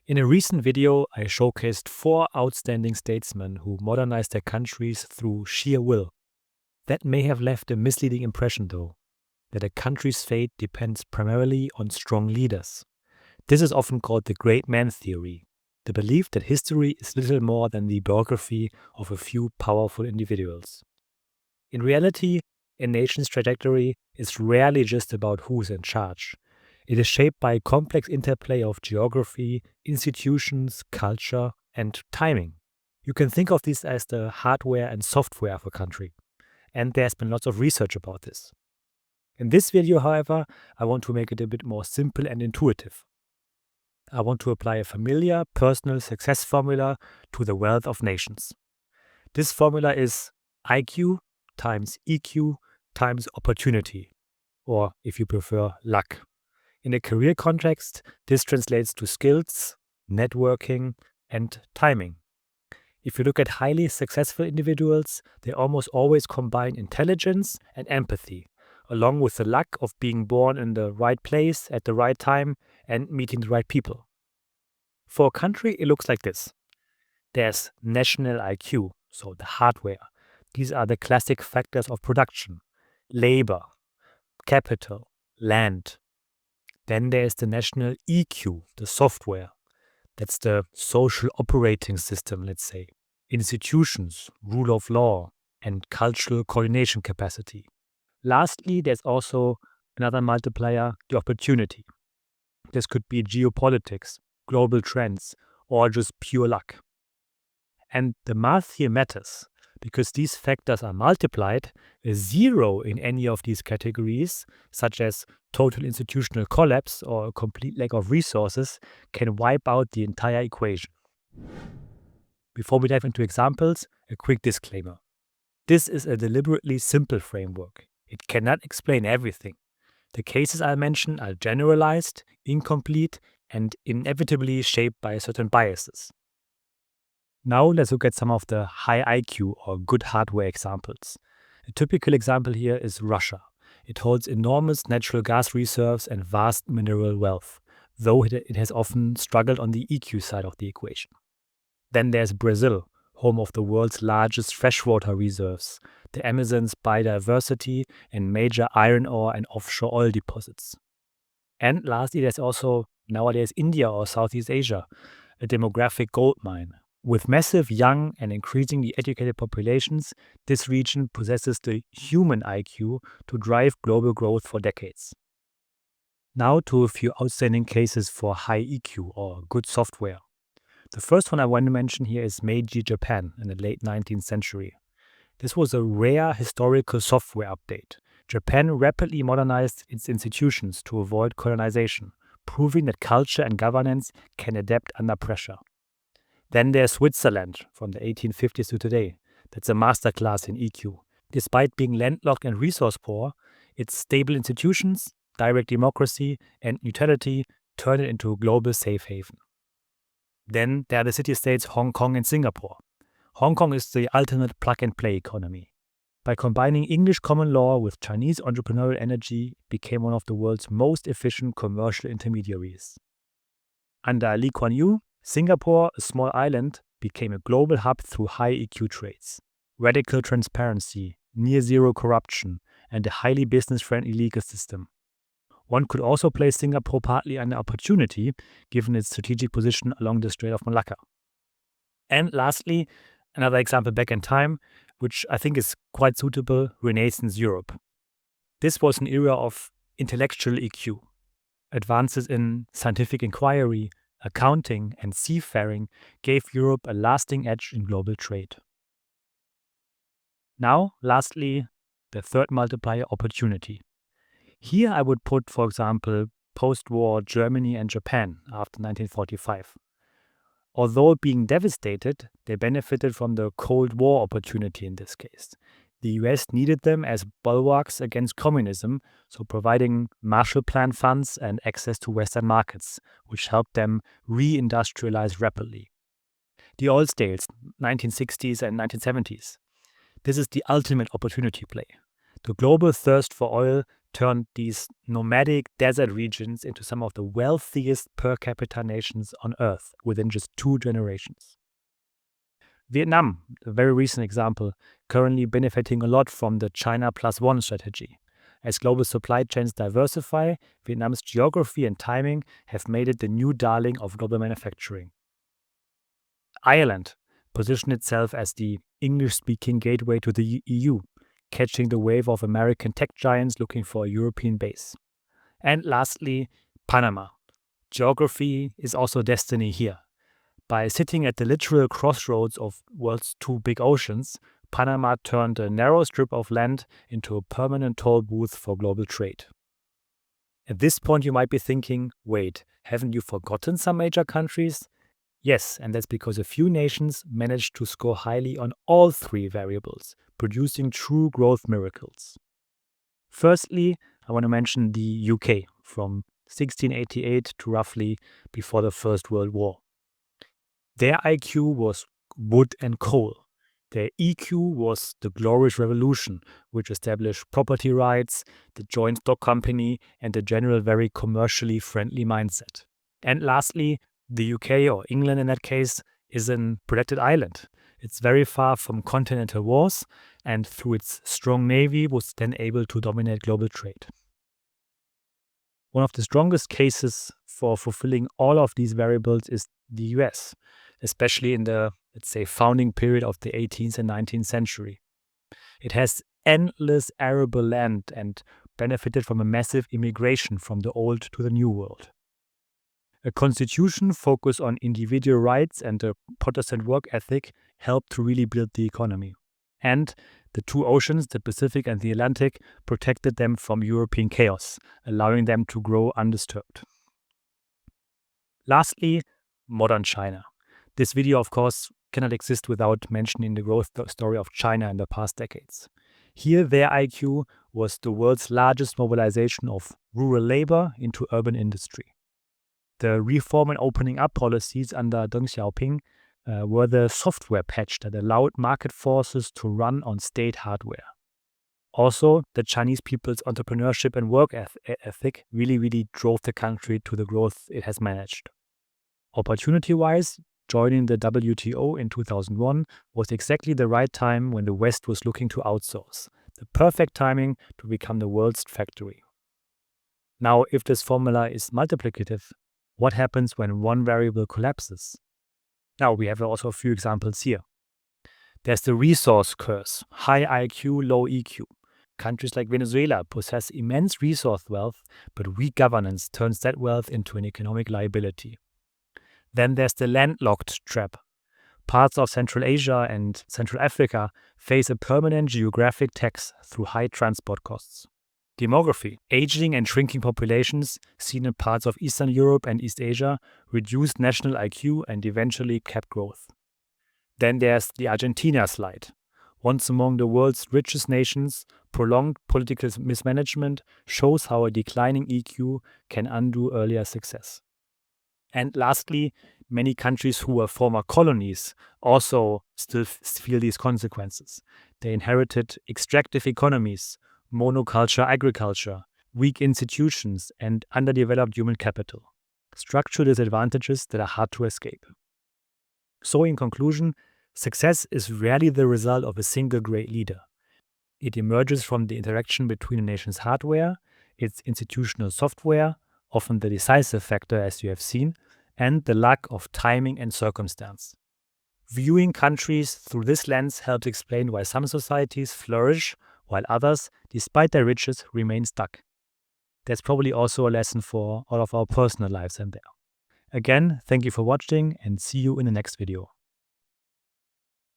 In a recent video, I showcased 4 outstanding statesmen who modernized their countries through sheer will. That may have left a misleading impression, though, that a country's fate depends primarily on strong leaders. This is often called the great man theory, the belief that history is little more than the biography of a few powerful individuals. In reality, a nation's trajectory is rarely just about who's in charge. It is shaped by a complex interplay of geography, institutions, culture, and timing. You can think of these as the hardware and software of a country, and there's been lots of research about this. In this video, however, I want to make it a bit more simple and intuitive. I want to apply a familiar personal success formula to the wealth of nations. This formula is IQ times EQ times opportunity, or if you prefer, luck. In a career context, this translates to skills, networking, and timing. If you look at highly successful individuals, they almost always combine intelligence and empathy, along with the luck of being born in the right place at the right time and meeting the right people. For a country, it looks like this. There's national IQ, so the hardware. These are the classic factors of production: labor, capital, land. Then there's the national EQ, the software. That's the social operating system, let's say. Institutions, rule of law, and cultural coordination capacity. Lastly, there's also another multiplier, the opportunity. This could be geopolitics, global trends, or just pure luck. And the math here matters, because these factors are multiplied. A zero in any of these categories, such as total institutional collapse or a complete lack of resources, can wipe out the entire equation. Before we dive into examples, a quick disclaimer. This is a deliberately simple framework. It cannot explain everything. The cases I'll mention are generalized, incomplete, and inevitably shaped by certain biases. Now let's look at some of the high IQ or good hardware examples. A typical example here is Russia. It holds enormous natural gas reserves and vast mineral wealth, though it has often struggled on the EQ side of the equation. Then there's Brazil, home of the world's largest freshwater reserves, the Amazon's biodiversity, and major iron ore and offshore oil deposits. And lastly, there's also nowadays India or Southeast Asia, a demographic goldmine. With massive young and increasingly educated populations, this region possesses the human IQ to drive global growth for decades. Now to a few outstanding cases for high EQ or good software. The first one I want to mention here is Meiji Japan in the late 19th century. This was a rare historical software update. Japan rapidly modernized its institutions to avoid colonization, proving that culture and governance can adapt under pressure. Then there's Switzerland from the 1850s to today. That's a masterclass in EQ. Despite being landlocked and resource poor, its stable institutions, direct democracy, and neutrality turn it into a global safe haven. Then there are the city-states Hong Kong and Singapore. Hong Kong is the ultimate plug-and-play economy. By combining English common law with Chinese entrepreneurial energy, it became one of the world's most efficient commercial intermediaries. Under Lee Kuan Yew, Singapore, a small island, became a global hub through high EQ traits, radical transparency, near-zero corruption, and a highly business-friendly legal system. One could also place Singapore partly under opportunity, given its strategic position along the Strait of Malacca. And lastly, another example back in time, which I think is quite suitable, Renaissance Europe. This was an era of intellectual EQ. Advances in scientific inquiry, accounting, and seafaring gave Europe a lasting edge in global trade. Now, lastly, the third multiplier, opportunity. Here I would put, for example, post-war Germany and Japan after 1945. Although being devastated, they benefited from the Cold War opportunity in this case. The US needed them as bulwarks against communism, so providing Marshall Plan funds and access to Western markets, which helped them re-industrialize rapidly. The oil states, 1960s and 1970s. This is the ultimate opportunity play. The global thirst for oil turned these nomadic desert regions into some of the wealthiest per capita nations on Earth within just 2 generations. Vietnam, a very recent example, currently benefiting a lot from the China Plus One strategy. As global supply chains diversify, Vietnam's geography and timing have made it the new darling of global manufacturing. Ireland positioned itself as the English-speaking gateway to the EU, catching the wave of American tech giants looking for a European base. And lastly, Panama. Geography is also destiny here. By sitting at the literal crossroads of world's 2 big oceans, Panama turned a narrow strip of land into a permanent toll booth for global trade. At this point, you might be thinking, wait, haven't you forgotten some major countries? Yes, and that's because a few nations managed to score highly on all 3 variables, producing true growth miracles. Firstly, I want to mention the UK from 1688 to roughly before the First World War. Their IQ was wood and coal. Their EQ was the Glorious Revolution, which established property rights, the joint stock company, and a general very commercially friendly mindset. And lastly, the UK, or England in that case, is an protected island. It's very far from continental wars, and through its strong navy was then able to dominate global trade. One of the strongest cases for fulfilling all of these variables is the US, especially in the, let's say, founding period of the 18th and 19th century. It has endless arable land and benefited from a massive immigration from the old to the new world. A constitution focused on individual rights and a Protestant work ethic helped to really build the economy. And the 2 oceans, the Pacific and the Atlantic, protected them from European chaos, allowing them to grow undisturbed. Lastly, modern China. This video, of course, cannot exist without mentioning the growth story of China in the past decades. Here, their IQ was the world's largest mobilization of rural labor into urban industry. The reform and opening up policies under Deng Xiaoping were the software patch that allowed market forces to run on state hardware. Also, the Chinese people's entrepreneurship and work ethic really drove the country to the growth it has managed. Opportunity-wise, joining the WTO in 2001 was exactly the right time when the West was looking to outsource, the perfect timing to become the world's factory. Now, if this formula is multiplicative, what happens when one variable collapses? Now, we have also a few examples here. There's the resource curse, high IQ, low EQ. Countries like Venezuela possess immense resource wealth, but weak governance turns that wealth into an economic liability. Then there's the landlocked trap. Parts of Central Asia and Central Africa face a permanent geographic tax through high transport costs. Demography. Aging and shrinking populations seen in parts of Eastern Europe and East Asia reduced national IQ and eventually capped growth. Then there's the Argentina slide. Once among the world's richest nations, prolonged political mismanagement shows how a declining EQ can undo earlier success. And lastly, many countries who were former colonies also still feel these consequences. They inherited extractive economies, monoculture agriculture, weak institutions, and underdeveloped human capital. Structural disadvantages that are hard to escape. So in conclusion, success is rarely the result of a single great leader. It emerges from the interaction between a nation's hardware, its institutional software, often the decisive factor as you have seen, and the lack of timing and circumstance. Viewing countries through this lens helps explain why some societies flourish while others, despite their riches, remain stuck. That's probably also a lesson for all of our personal lives in there. Again, thank you for watching and see you in the next video.